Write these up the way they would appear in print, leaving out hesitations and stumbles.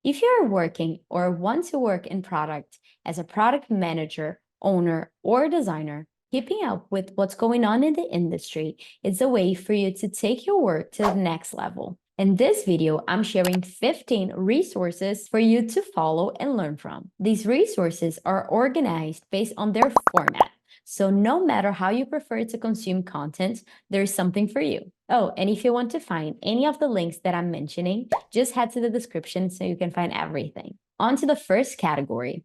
If you're working or want to work in product as a product manager, owner, or designer, keeping up with what's going on in the industry is a way for you to take your work to the next level. In this video, I'm sharing 15 resources for you to follow and learn from. These resources are organized based on their format. So no matter how you prefer to consume content, there's something for you. Oh, and if you want to find any of the links that I'm mentioning, just head to the description so you can find everything. On to the first category,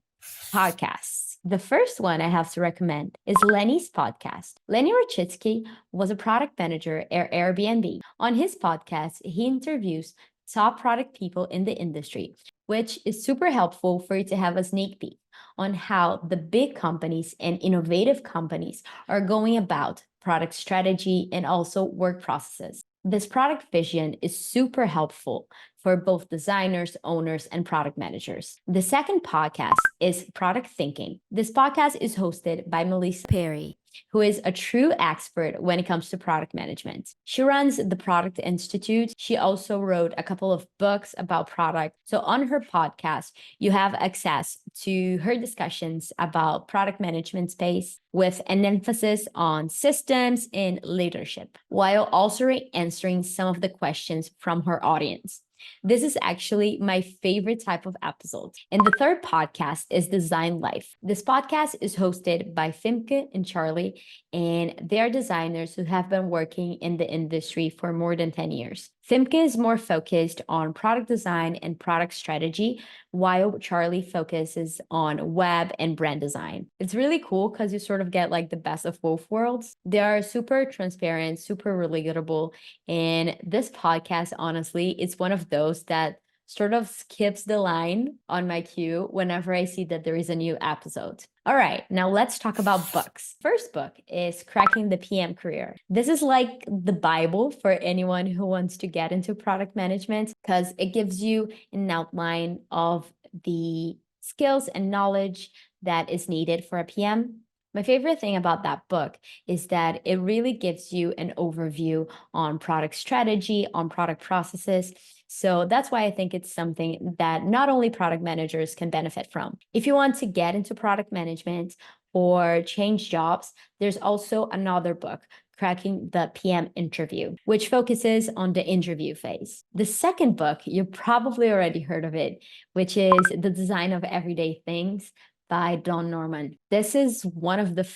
podcasts. The first one I have to recommend is Lenny's podcast. Lenny Rachitsky was a product manager at Airbnb. On his podcast, he interviews top product people in the industry, which is super helpful for you to have a sneak peek on how the big companies and innovative companies are going about product strategy and also work processes. This product vision is super helpful for both designers, owners, and product managers. The second podcast is Product Thinking. This podcast is hosted by Melissa Perry, who is a true expert when it comes to product management. She runs the Product Institute. She also wrote a couple of books about product. So on her podcast, you have access to her discussions about product management space with an emphasis on systems and leadership, while also answering some of the questions from her audience. This is actually my favorite type of episode. And the third podcast is Design Life. This podcast is hosted by Fimke and Charlie, and they are designers who have been working in the industry for more than 10 years. Fimke is more focused on product design and product strategy, while Charlie focuses on web and brand design. It's really cool because you sort of get like the best of both worlds. They are super transparent, super relatable. And this podcast, honestly, it's one of those that sort of skips the line on my queue whenever I see that there is a new episode. All right, now let's talk about books. First book is Cracking the PM Career. This is like the Bible for anyone who wants to get into product management because it gives you an outline of the skills and knowledge that is needed for a PM. My favorite thing about that book is that it really gives you an overview on product strategy, on product processes. So that's why I think it's something that not only product managers can benefit from. If you want to get into product management or change jobs, there's also another book, Cracking the PM Interview, which focuses on the interview phase. The second book, you probably already heard of it, which is The Design of Everyday Things by Don Norman. This is one of the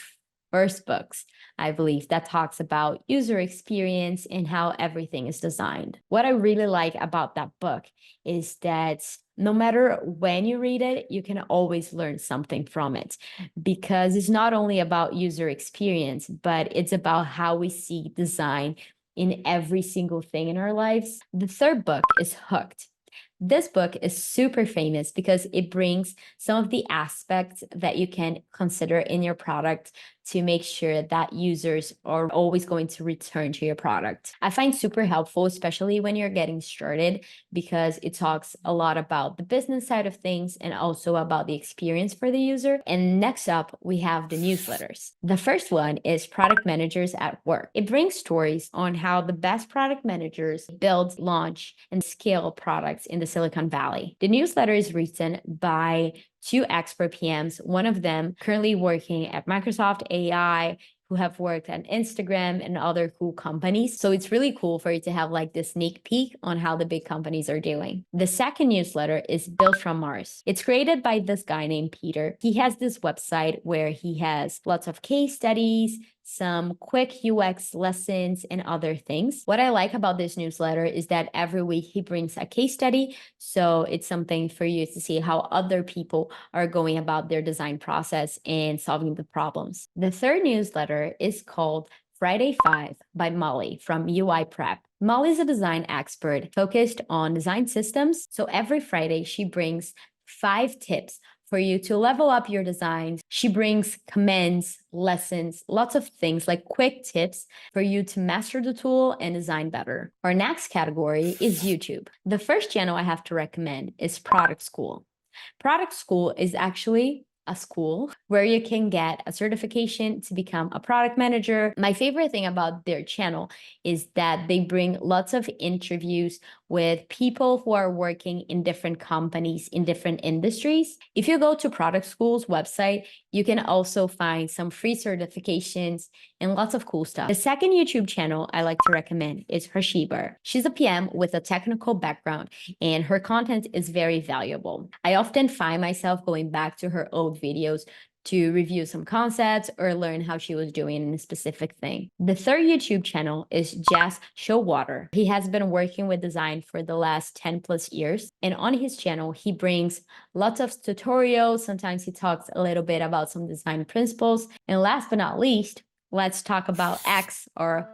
first books, I believe, that talks about user experience and how everything is designed. What I really like about that book is that no matter when you read it, you can always learn something from it because it's not only about user experience, but it's about how we see design in every single thing in our lives. The third book is Hooked. This book is super famous because it brings some of the aspects that you can consider in your product to make sure that users are always going to return to your product. I find super helpful, especially when you're getting started, because it talks a lot about the business side of things and also about the experience for the user. And next up, we have the newsletters. The first one is Product Managers at Work. It brings stories on how the best product managers build, launch, and scale products in the Silicon Valley. The newsletter is written by two expert PMs, one of them currently working at Microsoft AI, who have worked at Instagram and other cool companies. So it's really cool for you to have like this sneak peek on how the big companies are doing. The second newsletter is Built from Mars. It's created by this guy named Peter. He has this website where he has lots of case studies, some quick UX lessons, and other things. What I like about this newsletter is that every week he brings a case study. So it's something for you to see how other people are going about their design process and solving the problems. The third newsletter is called Friday 5 by Molly from UI Prep. Molly is a design expert focused on design systems. So every Friday, she brings 5 tips for you to level up your designs. She brings commands, lessons, lots of things like quick tips for you to master the tool and design better. Our next category is YouTube. The first channel I have to recommend is Product School. Product School is actually a school where you can get a certification to become a product manager. My favorite thing about their channel is that they bring lots of interviews with people who are working in different companies in different industries. If you go to Product School's website, you can also find some free certifications and lots of cool stuff. The second YouTube channel I like to recommend is Deborah. She's a PM with a technical background, and her content is very valuable. I often find myself going back to her old videos to review some concepts or learn how she was doing in a specific thing. The third YouTube channel is Jazz Showwater. He has been working with design for the last 10 plus years. And on his channel, he brings lots of tutorials. Sometimes he talks a little bit about some design principles. And last but not least, let's talk about X, or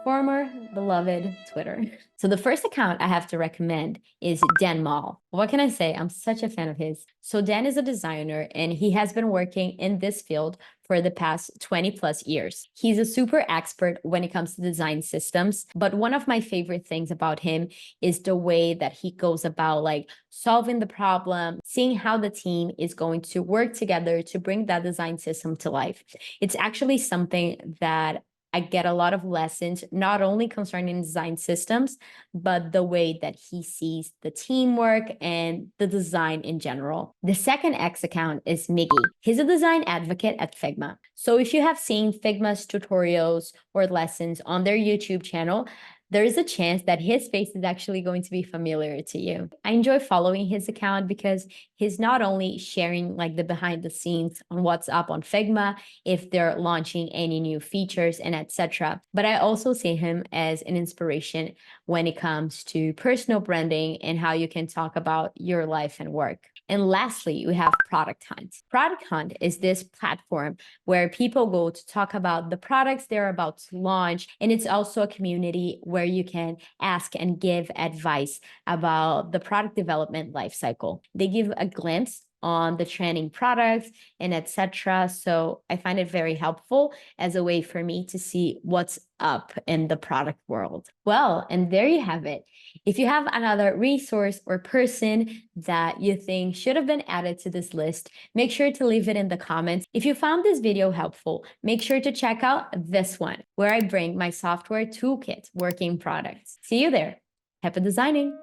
former beloved Twitter. So the first account I have to recommend is Dan Mall. What can I say? I'm such a fan of his. So Dan is a designer, and he has been working in this field for the past 20 plus years. He's a super expert when it comes to design systems, but one of my favorite things about him is the way that he goes about like solving the problem, seeing how the team is going to work together to bring that design system to life. It's actually something that I get a lot of lessons, not only concerning design systems, but the way that he sees the teamwork and the design in general. The second X account is Miggy. He's a design advocate at Figma. So if you have seen Figma's tutorials or lessons on their YouTube channel, there is a chance that his face is actually going to be familiar to you. I enjoy following his account because he's not only sharing like the behind the scenes on what's up on Figma, if they're launching any new features and etc. But I also see him as an inspiration when it comes to personal branding and how you can talk about your life and work. And lastly, we have Product Hunt. Product Hunt is this platform where people go to talk about the products they're about to launch. And it's also a community where you can ask and give advice about the product development lifecycle. They give a glimpse on the trending products and etc. So I find it very helpful as a way for me to see what's up in the product world. Well, and there you have it. If you have another resource or person that you think should have been added to this list, make sure to leave it in the comments. If you found this video helpful, make sure to check out this one, where I bring my software toolkit working products. See you there. Happy designing!